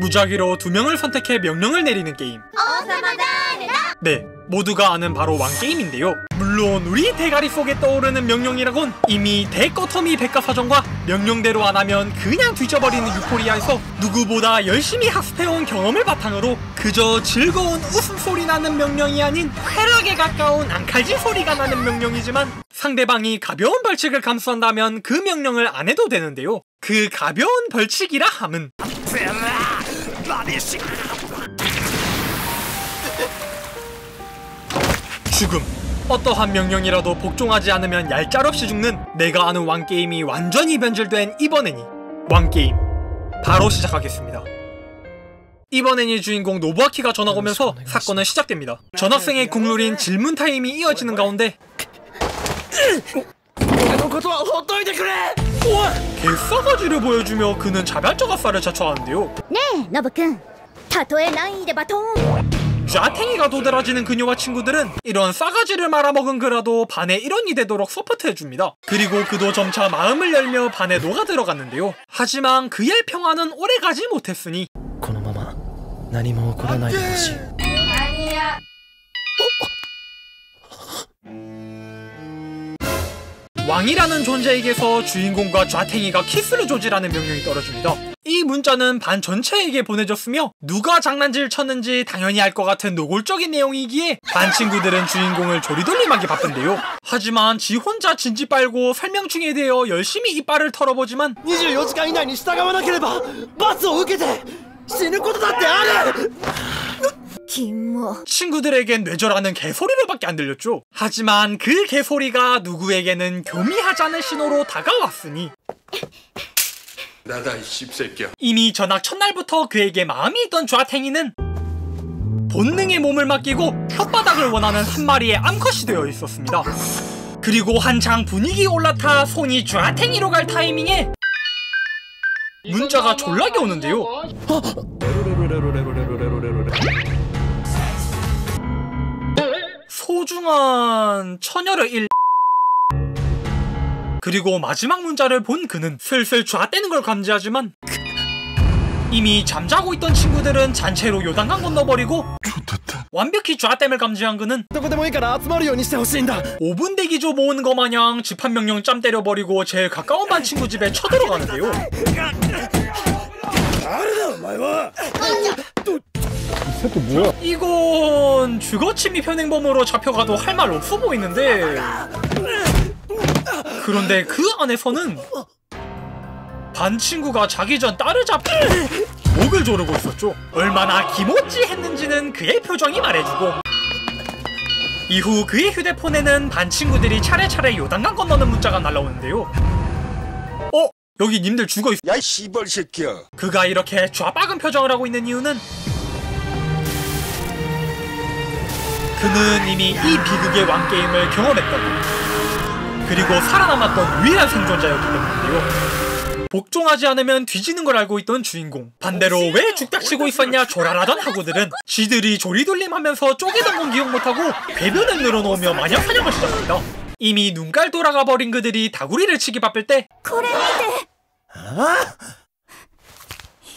무작위로 2명을 선택해 명령을 내리는 게임. 네, 모두가 아는 바로 왕게임인데요. 물론 우리 대가리 속에 떠오르는 명령이라곤 이미 대꺼터미 백과사전과 명령대로 안하면 그냥 뒤져버리는 유포리아에서 누구보다 열심히 학습해온 경험을 바탕으로 그저 즐거운 웃음소리 나는 명령이 아닌 쾌락에 가까운 앙칼질 소리가 나는 명령이지만 상대방이 가벼운 벌칙을 감수한다면 그 명령을 안해도 되는데요. 그 가벼운 벌칙이라 함은 죽음. 어떠한 명령이라도 복종하지 않으면 얄짤없이 죽는 내가 아는 왕게임이 완전히 변질된 이번 애니 왕게임 바로 시작하겠습니다. 이번 애니 주인공 노부아키가 전화가 오면서 사건은 시작됩니다. 전학생의 국룰인 질문 타임이 이어지는 가운데 개싸가지를 보여주며 그는 자발적 아싸를 자처하는데요. 네, 노부군. 타토에 난이데 바통. 좌탱이가 도드라지는 그녀와 친구들은 이런 싸가지를 말아먹은 그라도 반에 일원이 되도록 서포트해줍니다. 그리고 그도 점차 마음을 열며 반에 녹아 들어갔는데요. 하지만 그의 평화는 오래가지 못했으니 왕이라는 존재에게서 주인공과 좌탱이가 키스를 조지라는 명령이 떨어집니다. 이 문자는 반 전체에게 보내졌으며 누가 장난질 쳤는지 당연히 알 것 같은 노골적인 내용이기에 반 친구들은 주인공을 조리돌림하기 바쁜데요. 하지만 지 혼자 진지 빨고 설명충에 대어 열심히 이빨을 털어보지만 24時間以内に従わなければ罰を受けて死ぬことだってある。 친구들에겐 뇌절하는 개소리로밖에 안 들렸죠. 하지만 그 개소리가 누구에게는 교미하자는 신호로 다가왔으니 나다 이 씹새끼야. 이미 전학 첫날부터 그에게 마음이 있던 좌탱이는 본능의 몸을 맡기고 혓바닥을 원하는 한 마리의 암컷이 되어 있었습니다. 그리고 한창 분위기 올라타 손이 좌탱이로 갈 타이밍에 문자가 졸라게 오는데요. 소중한 처녀를 그리고 마지막 문자를 본 그는 슬슬 좌떼는 걸 감지하지만 이미 잠자고 있던 친구들은 잔체로 요단강 건너버리고 완벽히 좌댐을 감지한 그는 5분 대기조 모으는 거 마냥 집합 명령 짬 때려버리고 제일 가까운 반 친구 집에 쳐들어가는데요. 이건 주거침입 현행범으로 잡혀가도 할 말 없어 보이는데 그런데 그 안에서는 반 친구가 자기 전 딸을 잡고 목을 조르고 있었죠. 얼마나 기모찌 했는지는 그의 표정이 말해주고 이후 그의 휴대폰에는 반 친구들이 차례차례 요단강 건너는 문자가 날라오는데요. 여기 님들 죽어있어. 야 이 씨발 새끼야. 그가 이렇게 좌박은 표정을 하고 있는 이유는 그는 이미 이 비극의 왕게임을 경험했던 그리고 살아남았던 유일한 생존자였기 때문인데요. 복종하지 않으면 뒤지는 걸 알고 있던 주인공. 반대로 왜 죽닥치고 있었냐 조랄하던 하고들은 지들이 조리돌림하면서 쪼개던 건 기억 못하고 궤변을 늘어놓으며 마냥 사냥을 시작합니다. 이미 눈깔 돌아가 버린 그들이 다구리를 치기 바쁠 때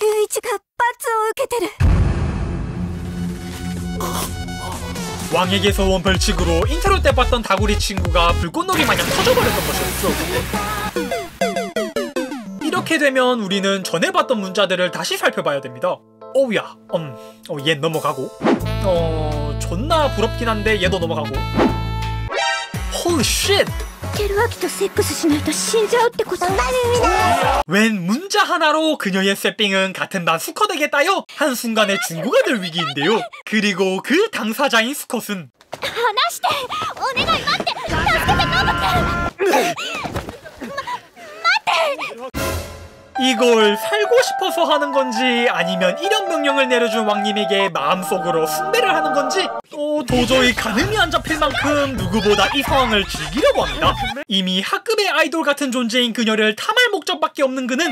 유이치가罰を受けてる. 왕에게서 온 벌칙으로 인트로 때 봤던 다구리 친구가 불꽃놀이 마냥 터져버렸던 것이었죠. 이렇게 되면 우리는 전에 봤던 문자들을 다시 살펴봐야 됩니다. 오우야, 얘 넘어가고 존나 부럽긴 한데 얘도 넘어가고. 홀리 쉣! 테루아키도 섹스 しないと死んじゃうってこと. 웬 문자 하나로 그녀의 쇠삥은 같은 반 수컷에게따요 한순간에 중고가 될 위기인데요. 그리고 그 당사자인 수컷은 離して! お願い待って! 助けてノブ君! 이걸 살고 싶어서 하는 건지 아니면 이런 명령을 내려준 왕님에게 마음속으로 숭배를 하는 건지 도저히 가늠이 안 잡힐 만큼 누구보다 이 상황을 즐기려고 합니다. 이미 학급의 아이돌 같은 존재인 그녀를 탐할 목적밖에 없는 그는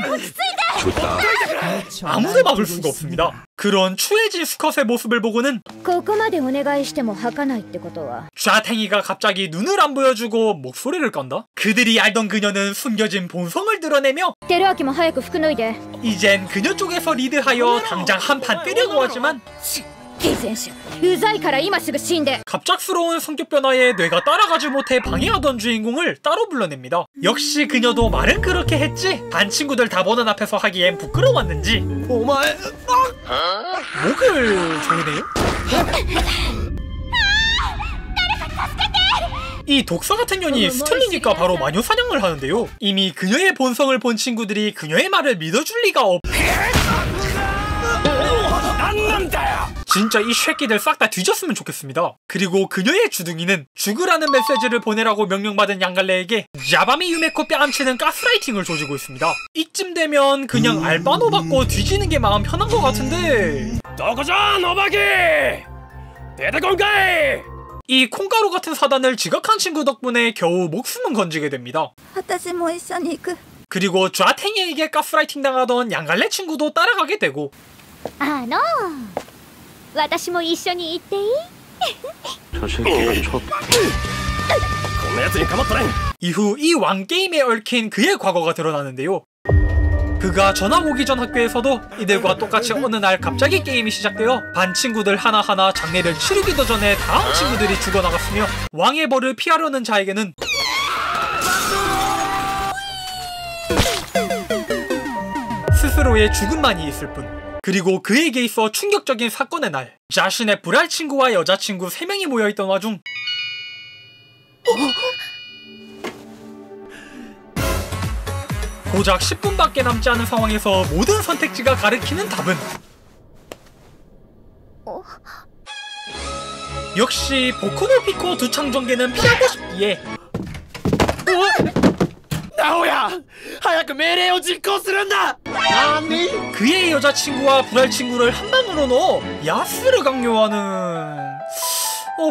아무도 막을 수가 없습니다. 그런 추해진 수컷의 모습을 보고는 ここまでお願いしても吐かないってことは 좌탱이가 갑자기 눈을 안 보여주고 목소리를 건다? 그들이 알던 그녀는 숨겨진 본성을 드러내며 テルアキも早く服脱いで 이젠 그녀 쪽에서 리드하여 당장 한판 뜨려고 하지만 偽善者うざいから今すぐ死んで 갑작스러운 성격 변화에 뇌가 따라가지 못해 방해하던 주인공을 따로 불러냅니다. 역시 그녀도 말은 그렇게 했지 반 친구들 다 보는 앞에서 하기엔 부끄러웠는지 お前 목을 조이네요? 이 독사 같은 년이 스틀리니까 바로 마녀 사냥을 하는데요. 이미 그녀의 본성을 본 친구들이 그녀의 말을 믿어줄 리가 없... 진짜 이 쉐끼들 싹 다 뒤졌으면 좋겠습니다. 그리고 그녀의 주둥이는 죽으라는 메시지를 보내라고 명령받은 양갈래에게 야바미 유메코 뺨치는 가스라이팅을 조지고 있습니다. 이쯤 되면 그냥 알바노 받고 뒤지는 게 마음 편한 것 같은데... 도코자 노바기! 데드콘가이! 이 콩가루 같은 사단을 지각한 친구 덕분에 겨우 목숨은 건지게 됩니다. 私も一緒に行く 그리고 좌탱이에게 가스라이팅 당하던 양갈래 친구도 따라가게 되고 私も一緒に行っていい 저 새끼가 저... こんな奴に構ったね 이후 이 왕게임에 얽힌 그의 과거가 드러나는데요. 그가 전학 오기 전 학교에서도 이들과 똑같이 어느 날 갑자기 게임이 시작되어 반 친구들 하나하나 장례를 치르기도 전에 다음 친구들이 죽어나갔으며 왕의 벌을 피하려는 자에게는 스스로의 죽음만이 있을 뿐. 그리고 그에게 있어 충격적인 사건의 날, 자신의 불알 친구와 여자친구 3명이 모여있던 와중 고작 10분밖에 남지 않은 상황에서 모든 선택지가 가리키는 답은 역시 보쿠노 피코 두창전개는 피하고 싶기에 ナオヤ早く命令を実行するんだ 그의 여자친구와 불알 친구를 한 방으로 넣어 야스를 강요하는...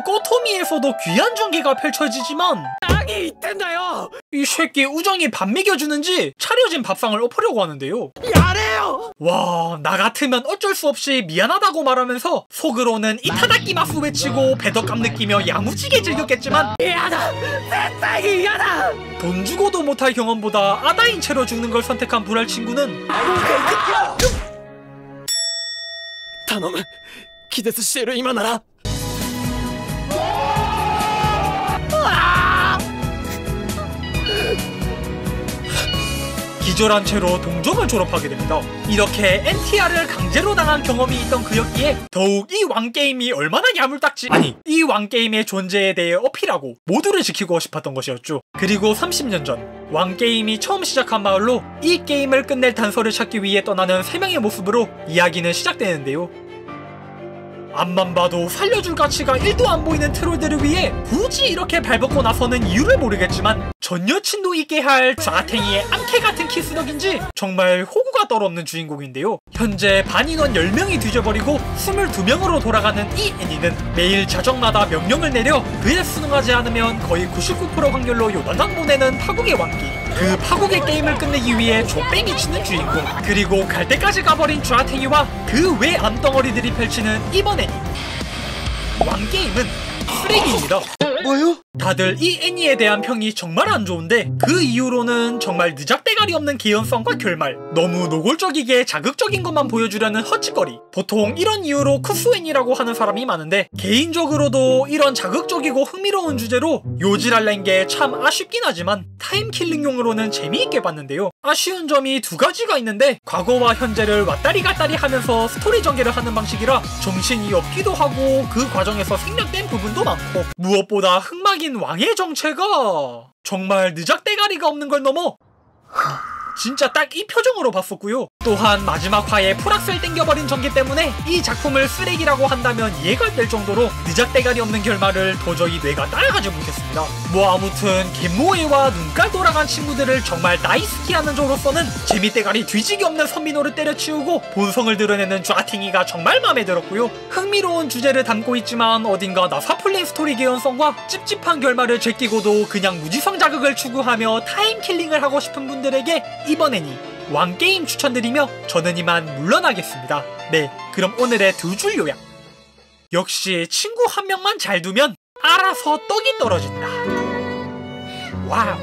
꼬토미에서도 귀한 전개가 펼쳐지지만 何言ってんだよ 이 새끼 우정이 밥 먹여주는지 차려진 밥상을 엎으려고 하는데요. やれよ 와, 나 같으면 어쩔 수 없이 미안하다고 말하면서 속으로는 이타다키마스 외치고 배덕감 느끼며 야무지게 즐겼겠지만 嫌だ絶対に嫌だ 돈 주고도 못할 경험보다 아다인 채로 죽는 걸 선택한 불알 친구는 頼む気絶している今なら 기절한 채로 동점을 졸업하게 됩니다. 이렇게 NTR을 강제로 당한 경험이 있던 그였기에 더욱 이 왕게임이 얼마나 야물딱지... 아니, 이 왕게임의 존재에 대해 어필하고 모두를 지키고 싶었던 것이었죠. 그리고 30년 전 왕게임이 처음 시작한 마을로 이 게임을 끝낼 단서를 찾기 위해 떠나는 3명의 모습으로 이야기는 시작되는데요. 앞만 봐도 살려줄 가치가 1도 안 보이는 트롤들을 위해 굳이 이렇게 발벗고 나서는 이유를 모르겠지만 전 여친도 있게 할 좌탱이의 암캐 같은 키스덕인지 정말 호구가 떨어없는 주인공인데요. 현재 반 인원 10명이 뒤져버리고 22명으로 돌아가는 이 애니는 매일 자정마다 명령을 내려 그에 순응하지 않으면 거의 99% 확률로 요단강 보내는 파국의 왕기. 그 파국의 게임을 끝내기 위해 족뱅이 치는 주인공, 그리고 갈 때까지 가버린 좌탱이와 그 외 암덩어리들이 펼치는 이번 애니 왕게임은 쓰레기입니다. 뭐요? 다들 이 애니에 대한 평이 정말 안 좋은데 그 이후로는 정말 느작대가리 없는 개연성과 결말, 너무 노골적이게 자극적인 것만 보여주려는 헛짓거리, 보통 이런 이유로 쿠스애니라고 하는 사람이 많은데 개인적으로도 이런 자극적이고 흥미로운 주제로 요지랄 낸 게 참 아쉽긴 하지만 타임킬링용으로는 재미있게 봤는데요. 아쉬운 점이 2가지가 있는데 과거와 현재를 왔다리 갔다리 하면서 스토리 전개를 하는 방식이라 정신이 없기도 하고 그 과정에서 생략된 부분도 많고, 무엇보다 흑막인 왕의 정체가 정말 느작대가리가 없는 걸 넘어 진짜 딱 이 표정으로 봤었고요. 또한 마지막 화에 풀악셀 땡겨버린 전개 때문에 이 작품을 쓰레기라고 한다면 이해가 될 정도로 느작대가리 없는 결말을 도저히 뇌가 따라가지 못했습니다. 뭐 아무튼 갯모에와 눈깔 돌아간 친구들을 정말 나이스키하는 저로서는 재미대가리 뒤지기 없는 선민호를 때려치우고 본성을 드러내는 좌탱이가 정말 마음에 들었고요. 흥미로운 주제를 담고 있지만 어딘가 나사풀린 스토리 개연성과 찝찝한 결말을 제끼고도 그냥 무지성 자극을 추구하며 타임킬링을 하고 싶은 분들에게 이번 애니 왕게임 추천드리며 저는 이만 물러나겠습니다. 네, 그럼 오늘의 두 줄 요약. 역시 친구 한 명만 잘 두면 알아서 떡이 떨어진다. 와우.